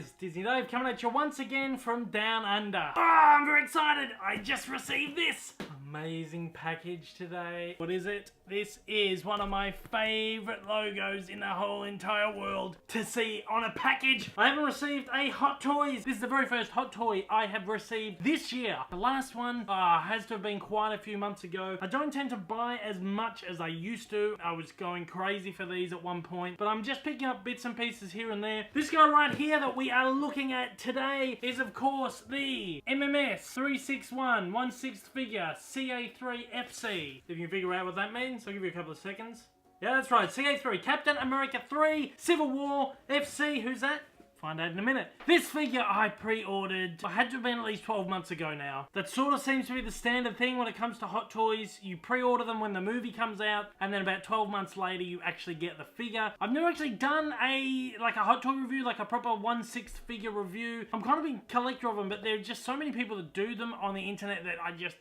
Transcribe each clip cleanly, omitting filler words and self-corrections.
guys, Disney Dave coming at you once again from down under. I'm very excited. I just received this amazing package today. What is it? This is one of my favorite logos in the whole entire world to see on a package. I haven't received a Hot Toys. This is the very first Hot Toy I have received this year. The last one has to have been quite a few months ago. I don't tend to buy as much as I used to. I was going crazy for these at one point, but I'm just picking up bits and pieces here and there. This guy right here that we are looking at today is of course the MMS 361 1/6 figure CA3 FC. If you can figure out what that means, I'll give you a couple of seconds. Yeah, that's right, CA3, Captain America 3, Civil War, FC, who's that? Find out in a minute. This figure I pre-ordered, I had to have been at least 12 months ago now. That sort of seems to be the standard thing when it comes to Hot Toys. You pre-order them when the movie comes out, and then about 12 months later you actually get the figure. I've never actually done a Hot Toy review, like a proper 1/6 figure review. I'm kind of a collector of them, but there are just so many people that do them on the internet that I just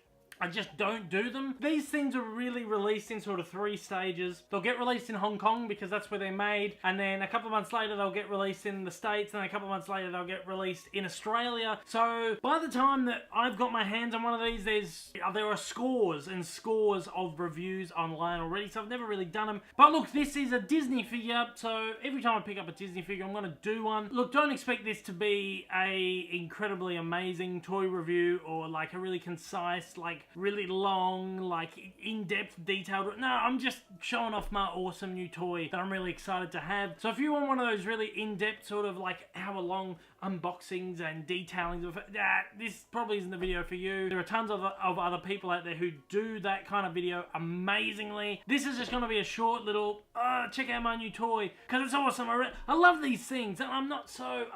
don't do them. These things are really released in sort of 3 stages. They'll get released in Hong Kong because that's where they're made, and then a couple of months later they'll get released in the States, and then a couple of months later they'll get released in Australia. So by the time that I've got my hands on one of these, there are scores and scores of reviews online already, so I've never really done them. But look, this is a Disney figure, so every time I pick up a Disney figure I'm going to do one. Look, don't expect this to be a incredibly amazing toy review or like a really concise, like really long, like in-depth, detailed. No, I'm just showing off my awesome new toy that I'm really excited to have. So if you want one of those really in-depth sort of like hour-long unboxings and detailings of that, this probably isn't the video for you. There are tons of other people out there who do that kind of video amazingly. This is just going to be a short little check out my new toy because it's awesome. I love these things, and I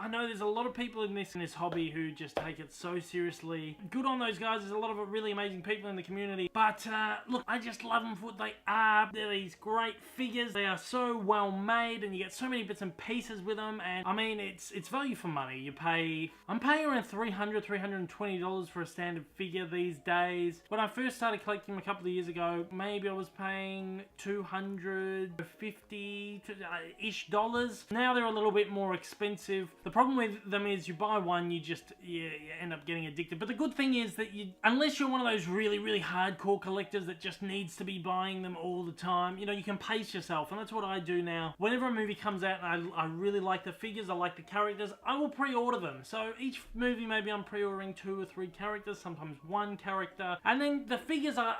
know there's a lot of people in this hobby who just take it so seriously. Good on those guys. There's a lot of really amazing people in the community, but look, I just love them for what they are. They're these great figures. They are so well made, and you get so many bits and pieces with them, and I mean it's value for money. I'm paying around $300, $320 for a standard figure these days. When I first started collecting them a couple of years ago, maybe I was paying $250-ish dollars. Now they're a little bit more expensive. The problem with them is you buy one, you end up getting addicted. But the good thing is that unless you're one of those really, really hardcore collectors that just needs to be buying them all the time, you know, you can pace yourself, and that's what I do now. Whenever a movie comes out and I really like the figures, I like the characters, I will pre-order them. So each movie maybe I'm pre-ordering 2 or 3 characters, sometimes 1 character, and then the figures are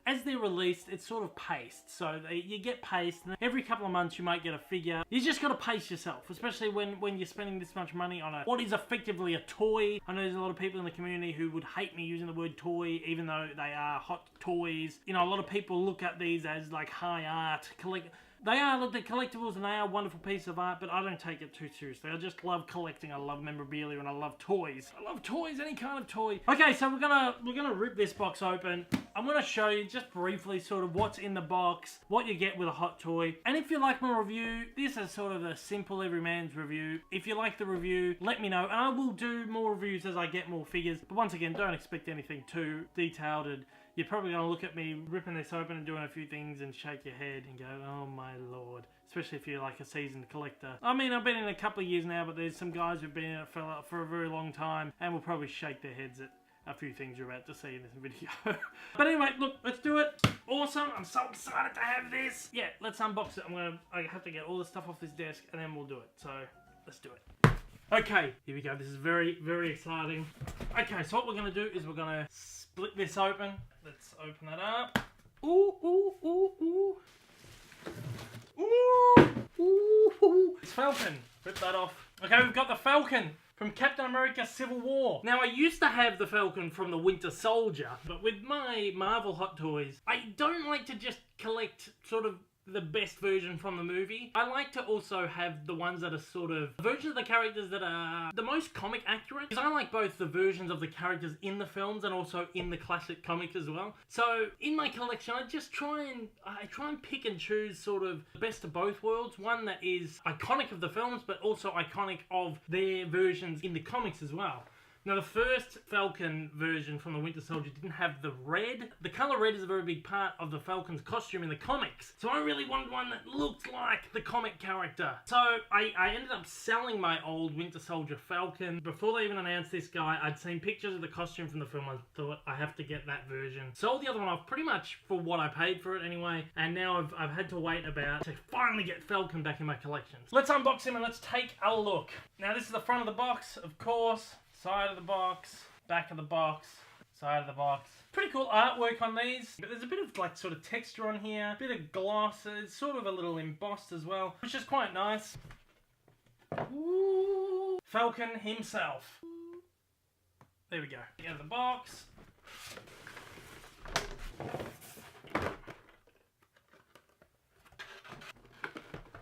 as they're released, it's sort of paced. So you get paced, and every couple of months you might get a figure. You just got to pace yourself, especially when you're spending this much money on what is effectively a toy. I know there's a lot of people in the community who would hate me using the word toy, even though they are hot toys. You know, a lot of people look at these as like high art, They are, look, they're collectibles and they are a wonderful piece of art, but I don't take it too seriously. I just love collecting, I love memorabilia, and I love toys. I love toys, any kind of toy. Okay, so we're gonna rip this box open. I'm gonna show you just briefly sort of what's in the box, what you get with a Hot Toy. And if you like my review, this is sort of a simple everyman's review. If you like the review, let me know, and I will do more reviews as I get more figures. But once again, don't expect anything too detailed, and you're probably going to look at me ripping this open and doing a few things and shake your head and go, oh my lord. Especially if you're like a seasoned collector. I mean, I've been in a couple of years now, but there's some guys who've been in it for a very long time and will probably shake their heads at a few things you're about to see in this video. But anyway, look, let's do it. Awesome, I'm so excited to have this. Yeah, let's unbox it. I have to get all the stuff off this desk and then we'll do it. So, let's do it. Okay, here we go. This is very, very exciting. Okay, so what we're going to do is we're going to split this open. Let's open it up. Ooh, ooh, ooh, ooh. Ooh, ooh, ooh. It's Falcon. Rip that off. Okay, we've got the Falcon from Captain America Civil War. Now, I used to have the Falcon from the Winter Soldier, but with my Marvel Hot Toys, I don't like to just collect sort of the best version from the movie. I like to also have the ones that are sort of versions of the characters that are the most comic accurate, because I like both the versions of the characters in the films and also in the classic comic as well. So in my collection, I try and pick and choose sort of the best of both worlds. One that is iconic of the films, but also iconic of their versions in the comics as well. Now the first Falcon version from the Winter Soldier didn't have the red. The colour red is a very big part of the Falcon's costume in the comics. So I really wanted one that looked like the comic character. So I ended up selling my old Winter Soldier Falcon. Before they even announced this guy, I'd seen pictures of the costume from the film. I thought I have to get that version. Sold the other one off pretty much for what I paid for it anyway. And now I've had to wait about to finally get Falcon back in my collection. So let's unbox him and let's take a look. Now this is the front of the box, of course. Side of the box, back of the box, side of the box. Pretty cool artwork on these, but there's a bit of like sort of texture on here, a bit of gloss, it's sort of a little embossed as well, which is quite nice. Ooh. Falcon himself. There we go. Out of the box.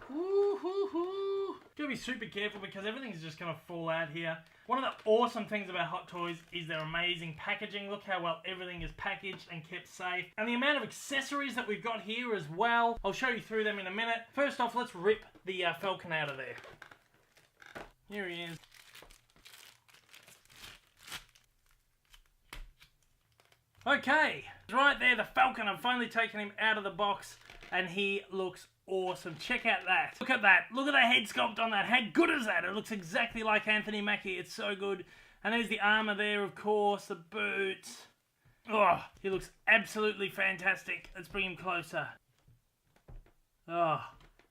Woo-hoo-hoo. Gotta be super careful because everything's just gonna fall out here. One of the awesome things about Hot Toys is their amazing packaging. Look how well everything is packaged and kept safe. And the amount of accessories that we've got here as well. I'll show you through them in a minute. First off, let's rip the Falcon out of there. Here he is. Okay, right there, the Falcon. I've finally taken him out of the box and he looks awesome. Check out that. Look at that. Look at the head sculpt on that. How good is that? It looks exactly like Anthony Mackie. It's so good. And there's the armor there, of course, the boots. Oh, he looks absolutely fantastic. Let's bring him closer. Oh,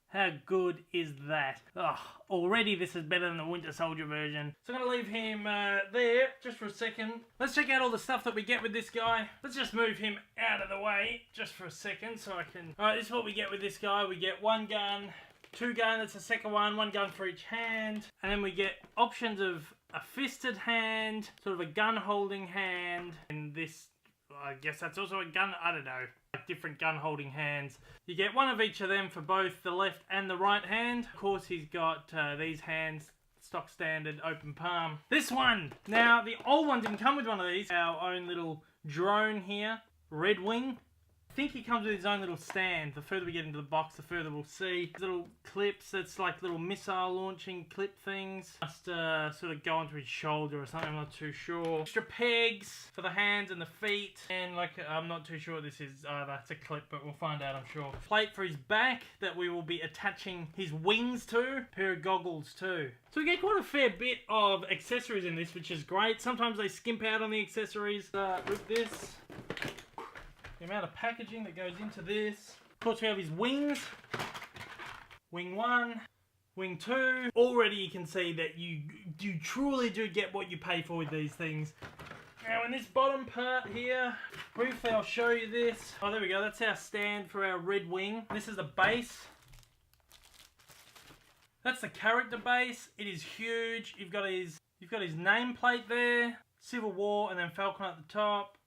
how good is that? Oh, already this is better than the Winter Soldier version. So I'm going to leave him there just for a second. Let's check out all the stuff that we get with this guy. Let's just move him out of the way just for a second so I can... Alright, this is what we get with this guy. We get one gun, two guns, that's the second one gun for each hand. And then we get options of a fisted hand, sort of a gun holding hand, and this, I guess that's also a gun, I don't know. Like different gun holding hands. You get one of each of them for both the left and the right hand. Of course he's got these hands, stock standard open palm. This one! Now the old one didn't come with one of these. Our own little drone here, Red Wing. I think he comes with his own little stand. The further we get into the box, the further we'll see. Little clips, that's like little missile launching clip things. Just sort of go onto his shoulder or something, I'm not too sure. Extra pegs for the hands and the feet. And like, I'm not too sure what this is either. It's a clip, but we'll find out, I'm sure. Plate for his back that we will be attaching his wings to. A pair of goggles too. So we get quite a fair bit of accessories in this, which is great. Sometimes they skimp out on the accessories. With this. The amount of packaging that goes into this. Of course we have his wings. Wing 1, Wing 2. Already you can see that you truly do get what you pay for with these things. Now in this bottom part here, briefly I'll show you this. Oh, there we go, that's our stand for our Red Wing. This is the base. That's the character base. It is huge. You've got his nameplate there, Civil War, and then Falcon at the top.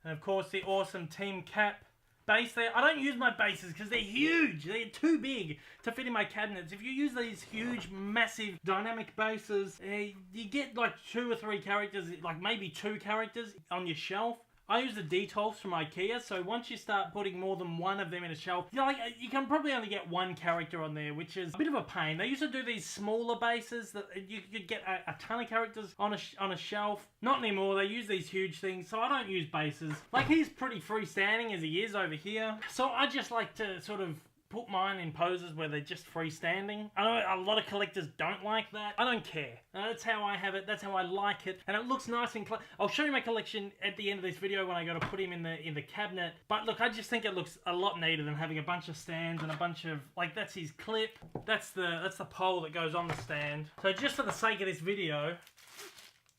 And of course the awesome team cap base there. I don't use my bases because they're huge. They're too big to fit in my cabinets. If you use these huge, massive, dynamic bases, you get like 2 or 3 characters, like maybe 2 characters on your shelf. I use the Detolfs from IKEA, so once you start putting more than one of them in a shelf, you can probably only get one character on there, which is a bit of a pain. They used to do these smaller bases that you could get a ton of characters on a shelf. Not anymore, they use these huge things, so I don't use bases. Like, he's pretty freestanding as he is over here, so I just like to sort of put mine in poses where they're just freestanding. I know a lot of collectors don't like that. I don't care. That's how I have it. That's how I like it. And it looks nice and I'll show you my collection at the end of this video when I go to put him in the cabinet. But look, I just think it looks a lot neater than having a bunch of stands and a bunch of, like, that's his clip. That's the pole that goes on the stand. So just for the sake of this video,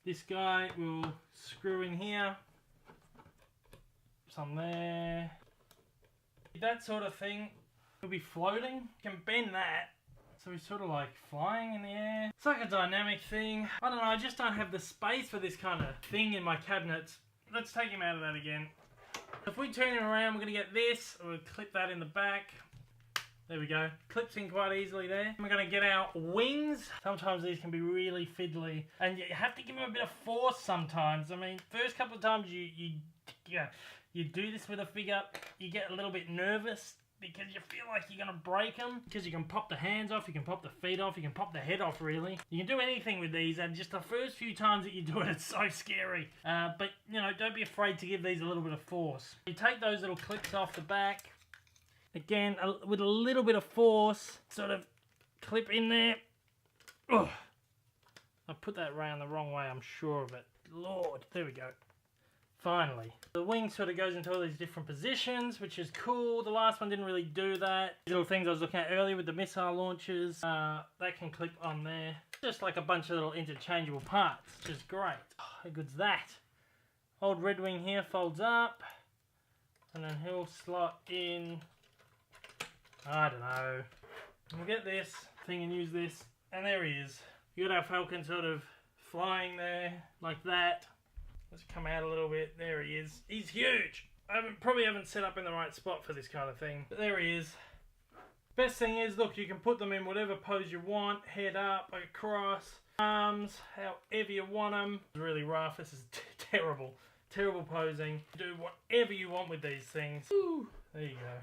this guy will screw in here. Some there. That sort of thing. He'll be floating. You can bend that. So he's sort of like flying in the air. It's like a dynamic thing. I don't know, I just don't have the space for this kind of thing in my cabinets. Let's take him out of that again. If we turn him around, we're going to get this. We'll clip that in the back. There we go. Clips in quite easily there. We're going to get our wings. Sometimes these can be really fiddly. And you have to give them a bit of force sometimes. I mean, first couple of times you do this with a figure, you get a little bit nervous, because you feel like you're gonna break them. Because you can pop the hands off, you can pop the feet off, you can pop the head off, really. You can do anything with these, and just the first few times that you do it, it's so scary. But, you know, don't be afraid to give these a little bit of force. You take those little clips off the back. Again, with a little bit of force, sort of clip in there. Ugh. I put that around the wrong way, I'm sure of it. Lord, there we go. Finally. The wing sort of goes into all these different positions, which is cool. The last one didn't really do that. These little things I was looking at earlier with the missile launchers, that can clip on there. Just like a bunch of little interchangeable parts, which is great. Oh, how good's that? Old Red Wing here folds up, and then he'll slot in, I don't know. We'll get this thing and use this, and there he is. You got our Falcon sort of flying there, like that. Let's come out a little bit. There he is. He's huge. I probably haven't set up in the right spot for this kind of thing. But there he is. Best thing is, look, you can put them in whatever pose you want. Head up, across, arms, however you want them. It's really rough. This is terrible. Terrible posing. Do whatever you want with these things. Ooh, there you go.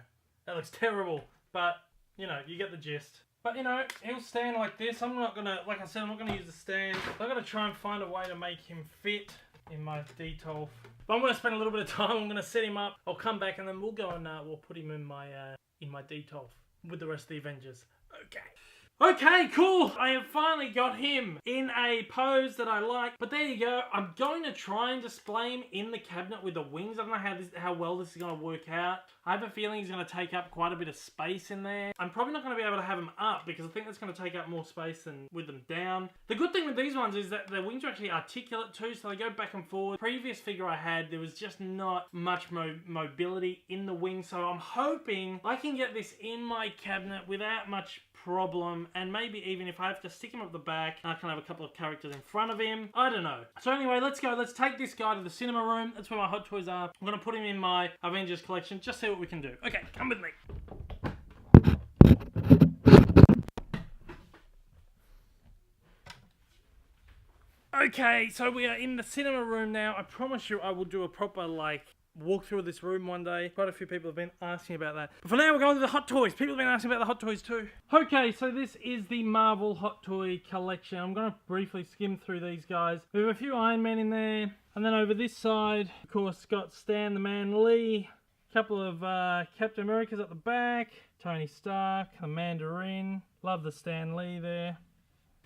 That looks terrible. But, you know, you get the gist. But, you know, he'll stand like this. I'm not going to, like I said, I'm not going to use the stand. I'm going to try and find a way to make him fit in my detail. But I'm going to spend a little bit of time. I'm going to set him up. I'll come back and then we'll go and we'll put him in my detail with the rest of the Avengers. Okay. Okay, cool. I have finally got him in a pose that I like. But there you go. I'm going to try and display him in the cabinet with the wings. I don't know how well this is going to work out. I have a feeling he's going to take up quite a bit of space in there. I'm probably not going to be able to have him up because I think that's going to take up more space than with them down. The good thing with these ones is that the wings are actually articulate too, so they go back and forward. The previous figure I had, there was just not much mobility in the wing, so I'm hoping I can get this in my cabinet without much problem, and maybe even if I have to stick him up the back, I can have a couple of characters in front of him. I don't know. So anyway, let's go. Let's take this guy to the cinema room. That's where my Hot Toys are. I'm going to put him in my Avengers collection. Just see what we can do. Okay, come with me. Okay, so we are in the cinema room now. I promise you I will do a proper, like, walk through this room one day. Quite a few people have been asking about that. But for now, we're going to the Hot Toys. People have been asking about the Hot Toys too. Okay, so this is the Marvel Hot Toy collection. I'm going to briefly skim through these guys. We have a few Iron Men in there. And then over this side, of course, got Stan the Man Lee. A couple of Captain Americas at the back. Tony Stark, the Mandarin. Love the Stan Lee there.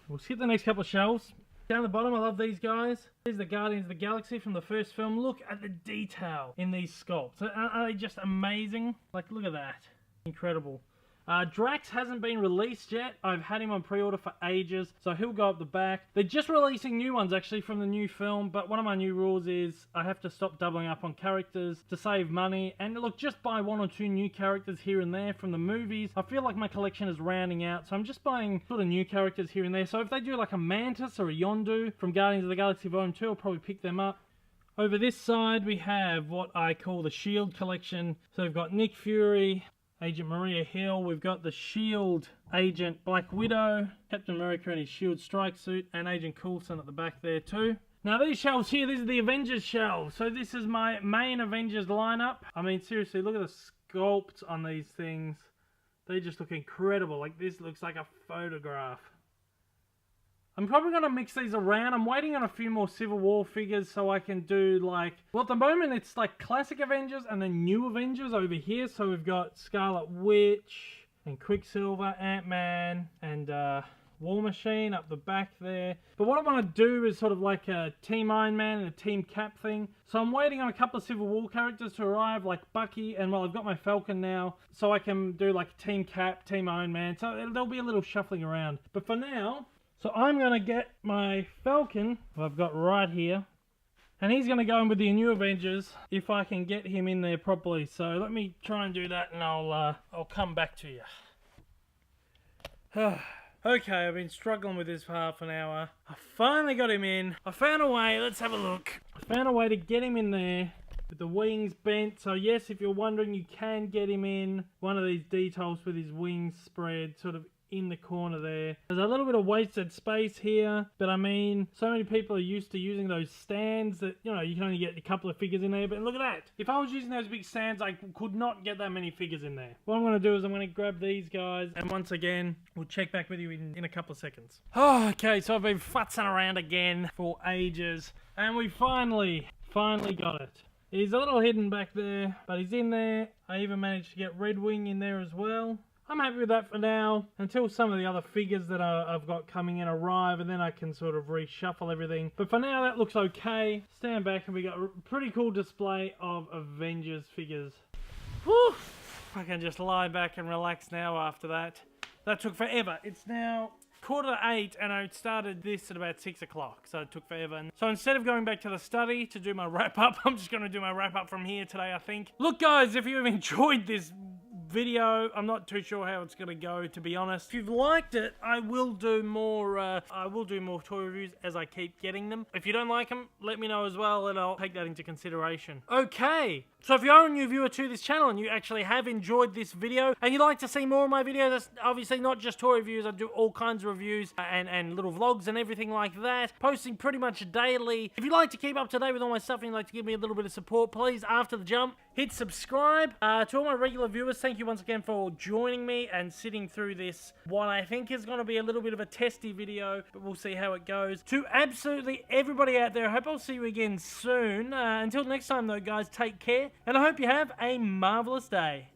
We'll skip the next couple of shelves. Down the bottom, I love these guys. These are the Guardians of the Galaxy from the first film. Look at the detail in these sculpts. Are they just amazing? Like, look at that. Incredible. Drax hasn't been released yet. I've had him on pre-order for ages, so he'll go up the back. They're just releasing new ones, actually, from the new film, but one of my new rules is I have to stop doubling up on characters to save money, and look, just buy one or two new characters here and there from the movies. I feel like my collection is rounding out, so I'm just buying sort of new characters here and there. So if they do like a Mantis or a Yondu from Guardians of the Galaxy Volume 2, I'll probably pick them up. Over this side, we have what I call the S.H.I.E.L.D. collection. So we've got Nick Fury, Agent Maria Hill, we've got the S.H.I.E.L.D. Agent Black Widow, Captain America in his S.H.I.E.L.D. strike suit, and Agent Coulson at the back there too. Now these shelves here, these are the Avengers shelves. So this is my main Avengers lineup. I mean, seriously, look at the sculpts on these things. They just look incredible. Like, this looks like a photograph. I'm probably going to mix these around. I'm waiting on a few more Civil War figures so I can do like... Well, at the moment it's like classic Avengers and then new Avengers over here. So we've got Scarlet Witch and Quicksilver, Ant-Man and War Machine up the back there. But what I want to do is sort of like a Team Iron Man and a Team Cap thing. So I'm waiting on a couple of Civil War characters to arrive, like Bucky, and well, I've got my Falcon now. So I can do like Team Cap, Team Iron Man. So there'll be a little shuffling around. But for now... So I'm going to get my Falcon, I've got right here, and he's going to go in with the new Avengers if I can get him in there properly. So let me try and do that and I'll come back to you. Okay, I've been struggling with this for half an hour. I finally got him in. I found a way, let's have a look. I found a way to get him in there with the wings bent. So yes, if you're wondering, you can get him in one of these details with his wings spread sort of in the corner there. There's a little bit of wasted space here, but I mean, so many people are used to using those stands that, you know, you can only get a couple of figures in there, but look at that. If I was using those big stands, I could not get that many figures in there. What I'm going to do is I'm going to grab these guys, and once again, we'll check back with you in a couple of seconds. Oh, okay, so I've been futzing around again for ages, and we finally got it. He's a little hidden back there, but he's in there. I even managed to get Red Wing in there as well. I'm happy with that for now, until some of the other figures that I've got coming in arrive, and then I can sort of reshuffle everything. But for now, that looks okay. Stand back, and we got a pretty cool display of Avengers figures. Whew! I can just lie back and relax now after that. That took forever. It's now 7:45, and I started this at about 6 o'clock, so it took forever. So instead of going back to the study to do my wrap-up, I'm just going to do my wrap-up from here today, I think. Look, guys, if you've enjoyed this video, I'm not too sure how it's going to go, to be honest. If you've liked it, I will do more toy reviews as I keep getting them. If you don't like them, let me know as well, and I'll take that into consideration. Okay, so if you're a new viewer to this channel and you actually have enjoyed this video and you'd like to see more of my videos, that's obviously not just toy reviews. I do all kinds of reviews and little vlogs and everything like that, posting pretty much daily. If you'd like to keep up to date with all my stuff and you'd like to give me a little bit of support, please, after the jump, hit subscribe. To all my regular viewers, thank you once again for joining me and sitting through this, what I think is going to be a little bit of a testy video, but we'll see how it goes. To absolutely everybody out there, I hope I'll see you again soon. Until next time though, guys, take care, and I hope you have a marvelous day.